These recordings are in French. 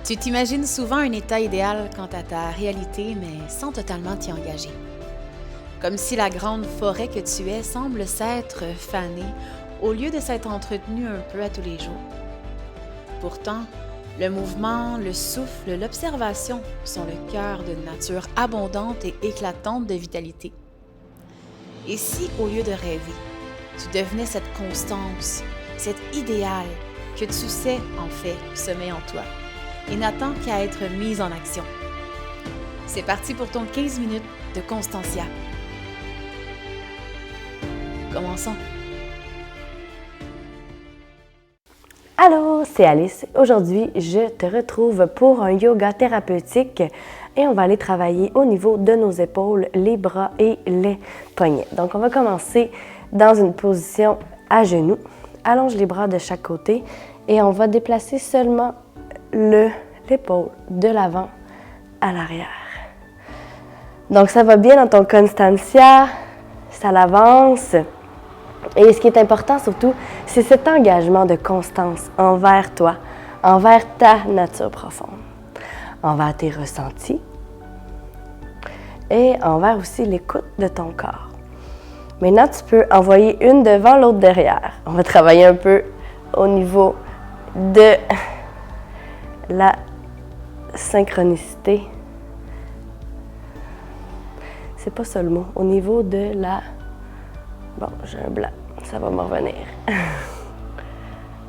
Tu t'imagines souvent un état idéal quant à ta réalité, mais sans totalement t'y engager. Comme si la grande forêt que tu es semble s'être fanée au lieu de s'être entretenue un peu à tous les jours. Pourtant, le mouvement, le souffle, l'observation sont le cœur d'une nature abondante et éclatante de vitalité. Et si, au lieu de rêver, tu devenais cette constance, cet idéal que tu sais, en fait, sommeille en toi et n'attend qu'à être mise en action. C'est parti pour ton 15 minutes de Constancia. Commençons. Allô, c'est Alice. Aujourd'hui, je te retrouve pour un yoga thérapeutique et on va aller travailler au niveau de nos épaules, les bras et les poignets. Donc, on va commencer dans une position à genoux. Allonge les bras de chaque côté et on va déplacer seulement l'épaule de l'avant à l'arrière. Donc, ça va bien dans ton Constancia, ça l'avance. Et ce qui est important surtout, c'est cet engagement de constance envers toi, envers ta nature profonde, envers tes ressentis et envers aussi l'écoute de ton corps. Maintenant, tu peux envoyer une devant, l'autre derrière. On va travailler un peu au niveau de la synchronicité. C'est pas ça le mot. Au niveau de la... Bon, j'ai un blanc. Ça va me revenir.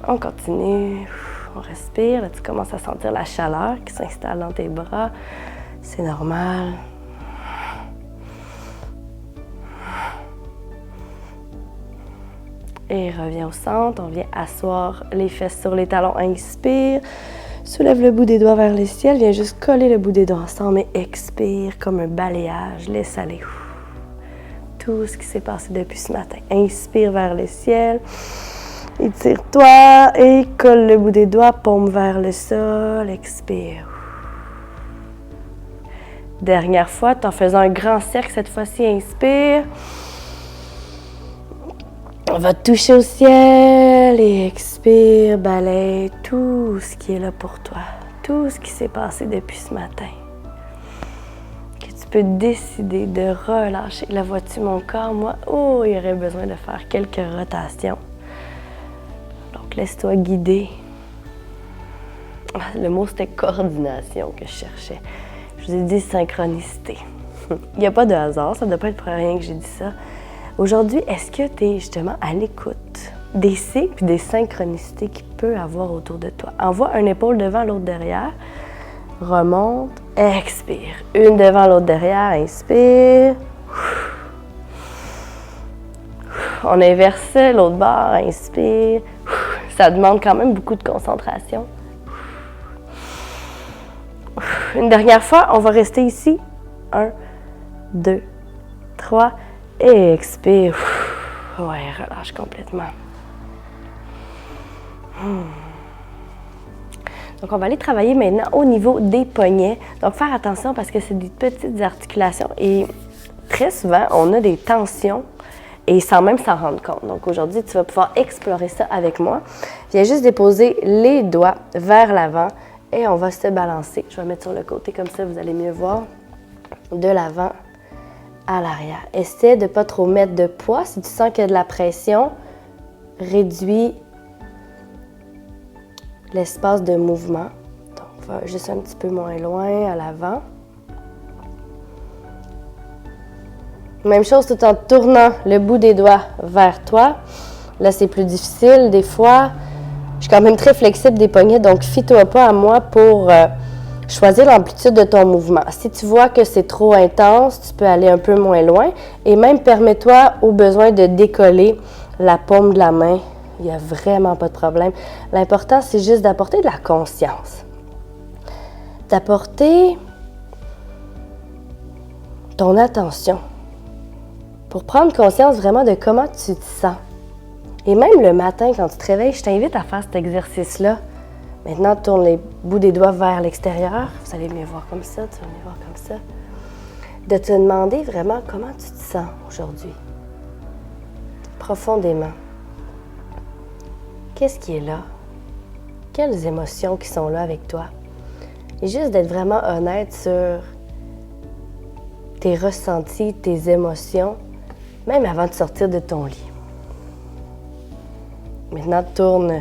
On continue. On respire. Là, tu commences à sentir la chaleur qui s'installe dans tes bras. C'est normal. Et reviens au centre. On vient asseoir les fesses sur les talons. Inspire. Soulève le bout des doigts vers le ciel. Viens juste coller le bout des doigts ensemble et expire comme un balayage. Laisse aller tout ce qui s'est passé depuis ce matin. Inspire vers le ciel. Étire-toi et colle le bout des doigts. Paume vers le sol. Expire. Dernière fois, en faisant un grand cercle, cette fois-ci, inspire. On va toucher au ciel et expire, balaye tout ce qui est là pour toi, tout ce qui s'est passé depuis ce matin. Que tu peux décider de relâcher. La vois-tu, mon corps? Moi, il y aurait besoin de faire quelques rotations. Donc, laisse-toi guider. Le mot, c'était coordination que je cherchais. Je vous ai dit synchronicité. Il n'y a pas de hasard, ça ne doit pas être pour rien que j'ai dit ça. Aujourd'hui, est-ce que tu es justement à l'écoute des signes et des synchronicités qu'il peut avoir autour de toi? Envoie une épaule devant, l'autre derrière. Remonte, expire. Une devant, l'autre derrière, inspire. On inverse l'autre bord, inspire. Ça demande quand même beaucoup de concentration. Une dernière fois, on va rester ici. 1, 2, 3. Et expire. Ouais, relâche complètement. Donc, on va aller travailler maintenant au niveau des poignets. Donc, faire attention parce que c'est des petites articulations. Et très souvent, on a des tensions et sans même s'en rendre compte. Donc, aujourd'hui, tu vas pouvoir explorer ça avec moi. Viens juste déposer les doigts vers l'avant et on va se balancer. Je vais mettre sur le côté comme ça, vous allez mieux voir. De l'avant à l'arrière. Essaie de ne pas trop mettre de poids. Si tu sens qu'il y a de la pression, réduis l'espace de mouvement. Donc, va juste un petit peu moins loin à l'avant. Même chose tout en tournant le bout des doigts vers toi. Là, c'est plus difficile. Des fois, je suis quand même très flexible des poignets, donc fie-toi pas à moi pour... choisir l'amplitude de ton mouvement. Si tu vois que c'est trop intense, tu peux aller un peu moins loin et même permets-toi au besoin de décoller la paume de la main. Il n'y a vraiment pas de problème. L'important, c'est juste d'apporter de la conscience. D'apporter ton attention pour prendre conscience vraiment de comment tu te sens. Et même le matin, quand tu te réveilles, je t'invite à faire cet exercice-là. Maintenant, tourne les bouts des doigts vers l'extérieur. Vous allez mieux voir comme ça, tu vas mieux voir comme ça. De te demander vraiment comment tu te sens aujourd'hui. Profondément. Qu'est-ce qui est là? Quelles émotions qui sont là avec toi? Et juste d'être vraiment honnête sur tes ressentis, tes émotions, même avant de sortir de ton lit. Maintenant, tourne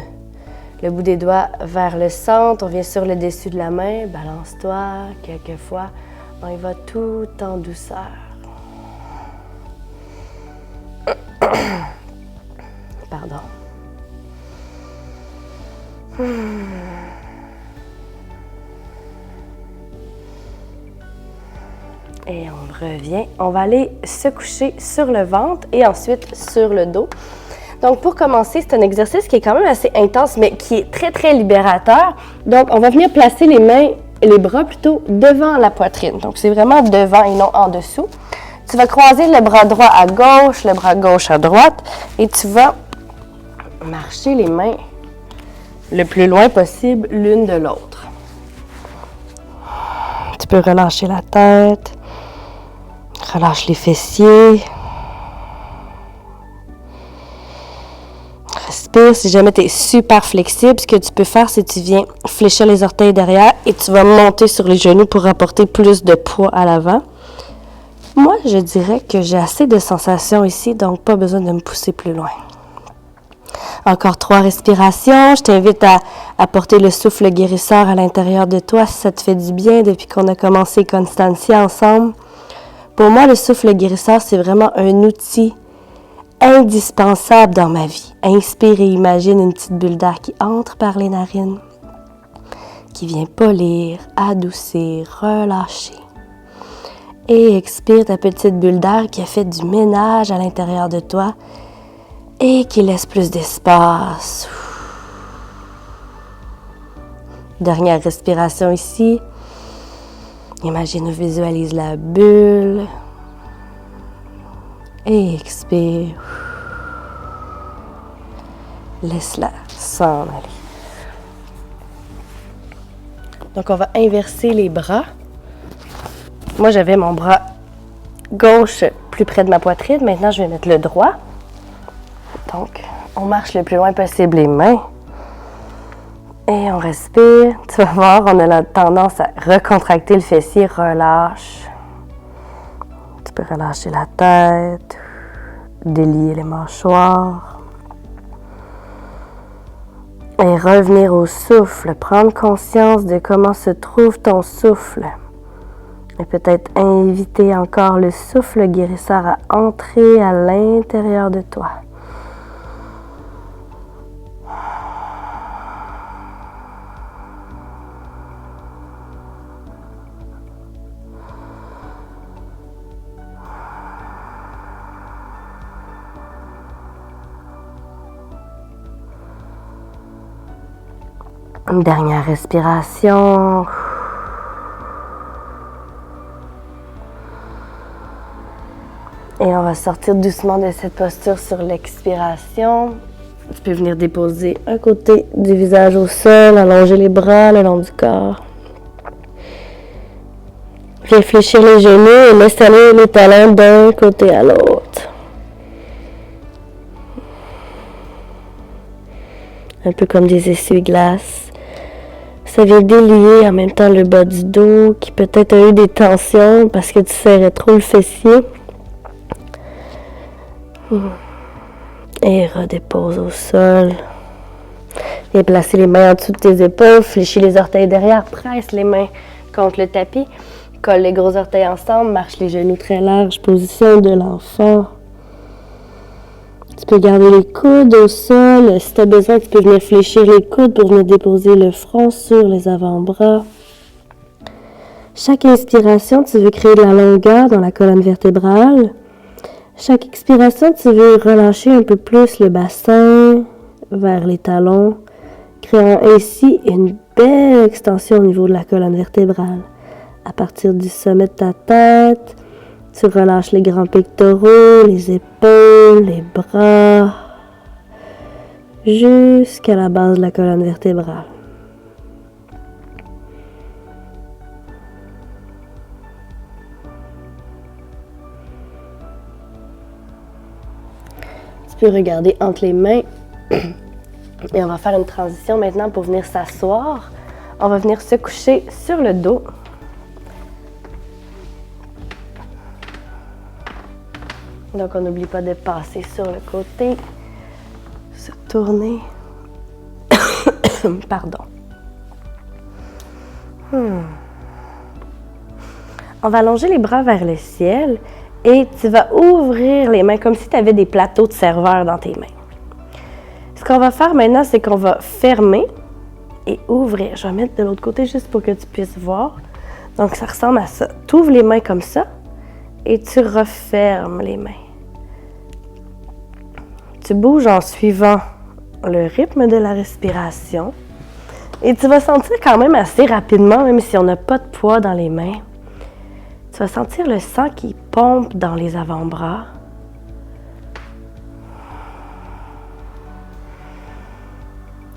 le bout des doigts vers le centre, on vient sur le dessus de la main, balance-toi quelques fois, on y va tout en douceur. Pardon. Et on revient. On va aller se coucher sur le ventre et ensuite sur le dos. Donc, pour commencer, c'est un exercice qui est quand même assez intense, mais qui est très, très libérateur. Donc, on va venir placer les mains et les bras plutôt devant la poitrine. Donc, c'est vraiment devant et non en dessous. Tu vas croiser le bras droit à gauche, le bras gauche à droite et tu vas marcher les mains le plus loin possible l'une de l'autre. Tu peux relâcher la tête, relâche les fessiers. Respire. Si jamais tu es super flexible, ce que tu peux faire, c'est que tu viens fléchir les orteils derrière et tu vas monter sur les genoux pour apporter plus de poids à l'avant. Moi, je dirais que j'ai assez de sensations ici, donc pas besoin de me pousser plus loin. Encore 3 respirations. Je t'invite à apporter le souffle guérisseur à l'intérieur de toi si ça te fait du bien depuis qu'on a commencé Constancia ensemble. Pour moi, le souffle guérisseur, c'est vraiment un outil indispensable dans ma vie. Inspire et imagine une petite bulle d'air qui entre par les narines, qui vient polir, adoucir, relâcher. Et expire ta petite bulle d'air qui a fait du ménage à l'intérieur de toi et qui laisse plus d'espace. Dernière respiration ici. Imagine ou visualise la bulle. Et expire. Laisse-la s'en aller. Donc, on va inverser les bras. Moi, j'avais mon bras gauche plus près de ma poitrine. Maintenant, je vais mettre le droit. Donc, on marche le plus loin possible les mains. Et on respire. Tu vas voir, on a la tendance à recontracter le fessier. Relâche. Tu peux relâcher la tête. Délier les mâchoires. Et revenir au souffle. Prendre conscience de comment se trouve ton souffle. Et peut-être inviter encore le souffle guérisseur à entrer à l'intérieur de toi. Une dernière respiration. Et on va sortir doucement de cette posture sur l'expiration. Tu peux venir déposer un côté du visage au sol, allonger les bras le long du corps. Viens fléchir les genoux et laisse aller les talons d'un côté à l'autre. Un peu comme des essuie-glaces. Ça vient délier en même temps le bas du dos qui peut-être a eu des tensions parce que tu serrais trop le fessier. Et redépose au sol. Viens placer les mains en dessous de tes épaules, fléchis les orteils derrière, presse les mains contre le tapis, colle les gros orteils ensemble, marche les genoux très larges, position de l'enfant. Tu peux garder les coudes au sol. Si tu as besoin, tu peux venir fléchir les coudes pour venir déposer le front sur les avant-bras. Chaque inspiration, tu veux créer de la longueur dans la colonne vertébrale. Chaque expiration, tu veux relâcher un peu plus le bassin vers les talons, créant ainsi une belle extension au niveau de la colonne vertébrale. À partir du sommet de ta tête, tu relâches les grands pectoraux, les épaules, les bras, jusqu'à la base de la colonne vertébrale. Tu peux regarder entre les mains et on va faire une transition maintenant pour venir s'asseoir on va venir se coucher sur le dos. Donc, on n'oublie pas de passer sur le côté, se tourner. Pardon. On va allonger les bras vers le ciel et tu vas ouvrir les mains comme si tu avais des plateaux de serveur dans tes mains. Ce qu'on va faire maintenant, c'est qu'on va fermer et ouvrir. Je vais mettre de l'autre côté juste pour que tu puisses voir. Donc, ça ressemble à ça. Tu ouvres les mains comme ça et tu refermes les mains. Tu bouges en suivant le rythme de la respiration et tu vas sentir quand même assez rapidement, même si on n'a pas de poids dans les mains, tu vas sentir le sang qui pompe dans les avant-bras.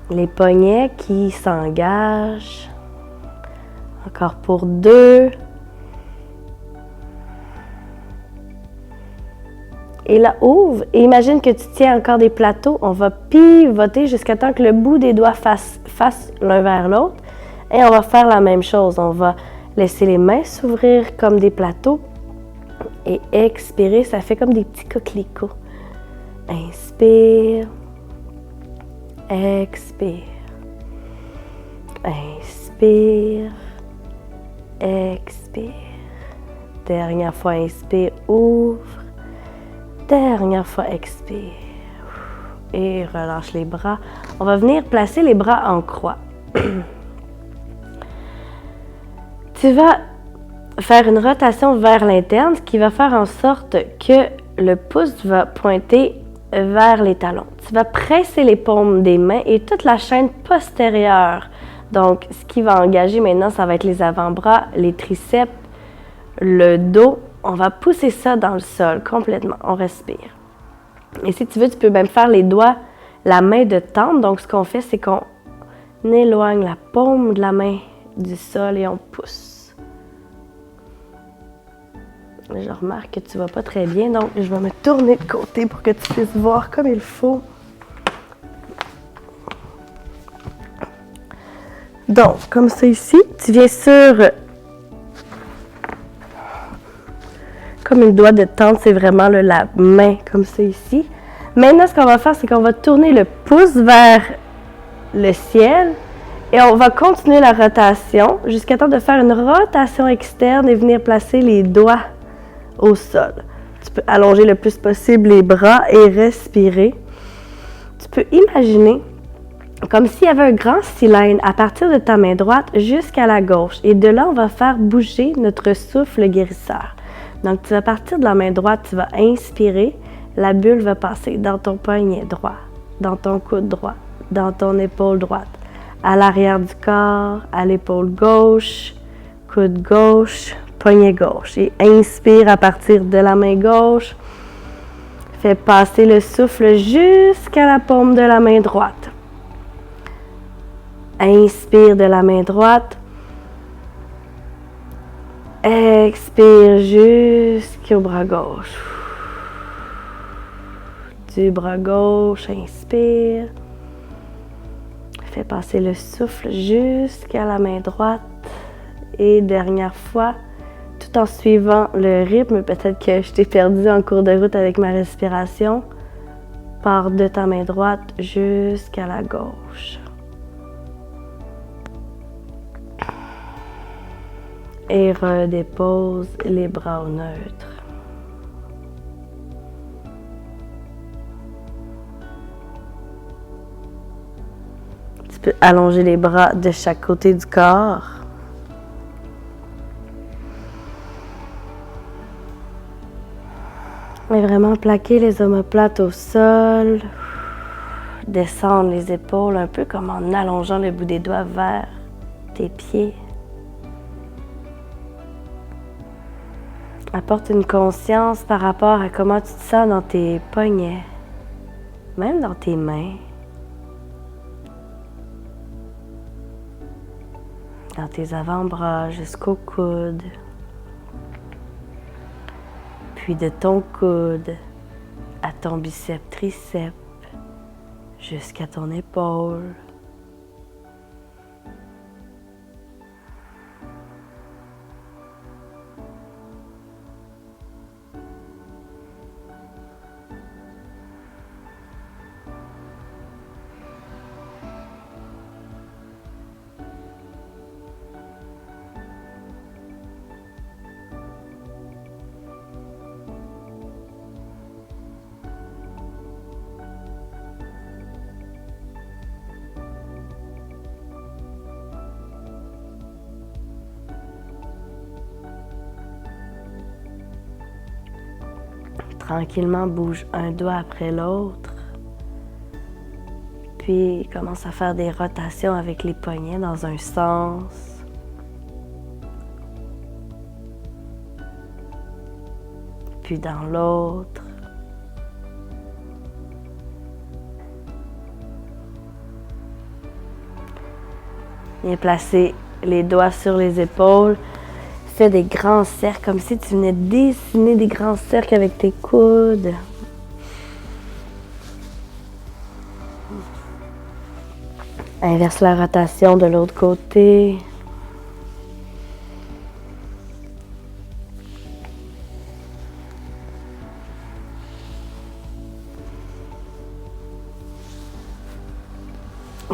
Les poignets qui s'engagent. Encore pour 2. Et là, ouvre et imagine que tu tiens encore des plateaux. On va pivoter jusqu'à temps que le bout des doigts fasse l'un vers l'autre. Et on va faire la même chose. On va laisser les mains s'ouvrir comme des plateaux. Et expirer, ça fait comme des petits coquelicots. Inspire. Expire. Inspire. Expire. Dernière fois, inspire, ouvre. Dernière fois, expire. Et relâche les bras. On va venir placer les bras en croix. Tu vas faire une rotation vers l'interne, ce qui va faire en sorte que le pouce va pointer vers les talons. Tu vas presser les paumes des mains et toute la chaîne postérieure. Donc, ce qui va engager maintenant, ça va être les avant-bras, les triceps, le dos. On va pousser ça dans le sol complètement. On respire. Et si tu veux, tu peux même faire les doigts, la main de tente. Donc, ce qu'on fait, c'est qu'on éloigne la paume de la main du sol et on pousse. Je remarque que tu ne vas pas très bien, donc je vais me tourner de côté pour que tu puisses voir comme il faut. Donc, comme ça ici, tu viens sur... Comme une doigt de tente, c'est vraiment la main, comme ça ici. Maintenant, ce qu'on va faire, c'est qu'on va tourner le pouce vers le ciel et on va continuer la rotation jusqu'à temps de faire une rotation externe et venir placer les doigts au sol. Tu peux allonger le plus possible les bras et respirer. Tu peux imaginer comme s'il y avait un grand cylindre à partir de ta main droite jusqu'à la gauche. Et de là, on va faire bouger notre souffle guérisseur. Donc, tu vas partir de la main droite, tu vas inspirer. La bulle va passer dans ton poignet droit, dans ton coude droit, dans ton épaule droite, à l'arrière du corps, à l'épaule gauche, coude gauche, poignet gauche. Et inspire à partir de la main gauche. Fais passer le souffle jusqu'à la paume de la main droite. Inspire de la main droite. Expire jusqu'au bras gauche. Du bras gauche, inspire. Fais passer le souffle jusqu'à la main droite. Et dernière fois, tout en suivant le rythme, peut-être que je t'ai perdu en cours de route avec ma respiration, pars de ta main droite jusqu'à la gauche. Et redépose les bras au neutre. Tu peux allonger les bras de chaque côté du corps. Et vraiment plaquer les omoplates au sol. Descendre les épaules un peu comme en allongeant le bout des doigts vers tes pieds. Apporte une conscience par rapport à comment tu te sens dans tes poignets, même dans tes mains, dans tes avant-bras jusqu'au coude, puis de ton coude à ton biceps triceps jusqu'à ton épaule. Tranquillement, bouge un doigt après l'autre. Puis, commence à faire des rotations avec les poignets dans un sens. Puis dans l'autre. Viens placer les doigts sur les épaules. Fais des grands cercles, comme si tu venais dessiner des grands cercles avec tes coudes. Inverse la rotation de l'autre côté.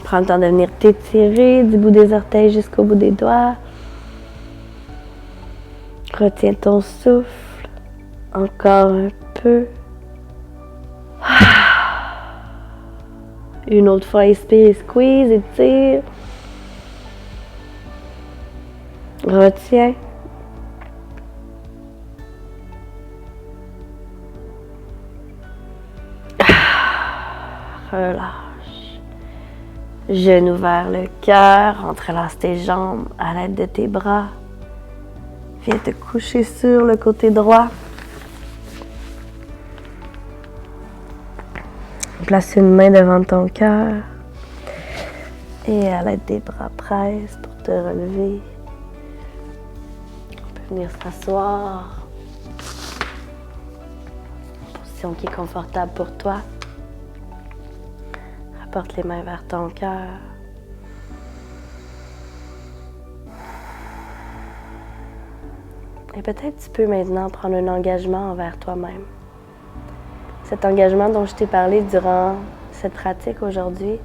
Prends le temps de venir t'étirer du bout des orteils jusqu'au bout des doigts. Retiens ton souffle. Encore un peu. Une autre fois, inspire, squeeze, étire. Retiens. Relâche. Genoux vers le cœur, entrelace tes jambes à l'aide de tes bras. Viens te coucher sur le côté droit. Place une main devant ton cœur. Et à l'aide des bras, presse pour te relever. On peut venir s'asseoir. Position qui est confortable pour toi. Porte les mains vers ton cœur. Et peut-être tu peux maintenant prendre un engagement envers toi-même. Cet engagement dont je t'ai parlé durant cette pratique aujourd'hui,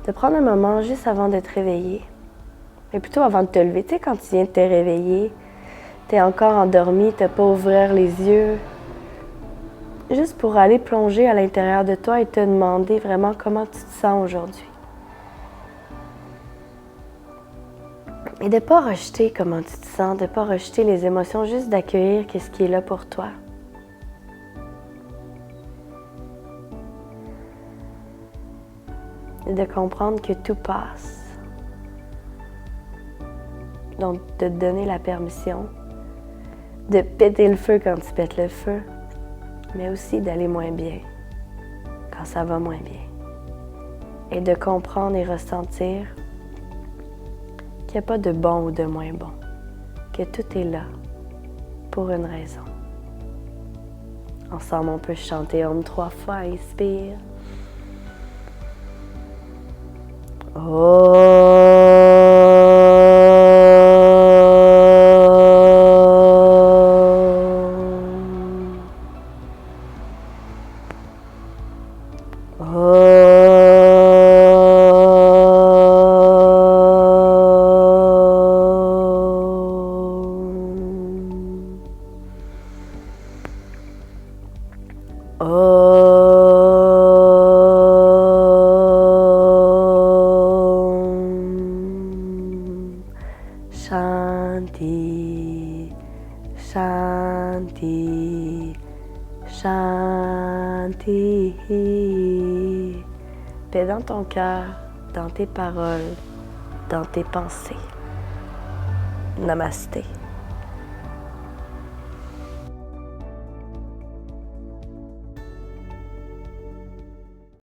de prendre un moment juste avant de te réveiller. Mais plutôt avant de te lever. Tu sais, quand tu viens de te réveiller, tu es encore endormi, tu n'as pas ouvert les yeux. Juste pour aller plonger à l'intérieur de toi et te demander vraiment comment tu te sens aujourd'hui. Et de ne pas rejeter comment tu te sens, de ne pas rejeter les émotions, juste d'accueillir ce qui est là pour toi. Et de comprendre que tout passe. Donc, de te donner la permission de péter le feu quand tu pètes le feu, mais aussi d'aller moins bien quand ça va moins bien. Et de comprendre et ressentir qu'il n'y a pas de bon ou de moins bon, que tout est là pour une raison. Ensemble, on peut chanter Om 3 fois, inspire. Shanti, Shanti, Shanti. Paix dans ton cœur, dans tes paroles, dans tes pensées. Namasté.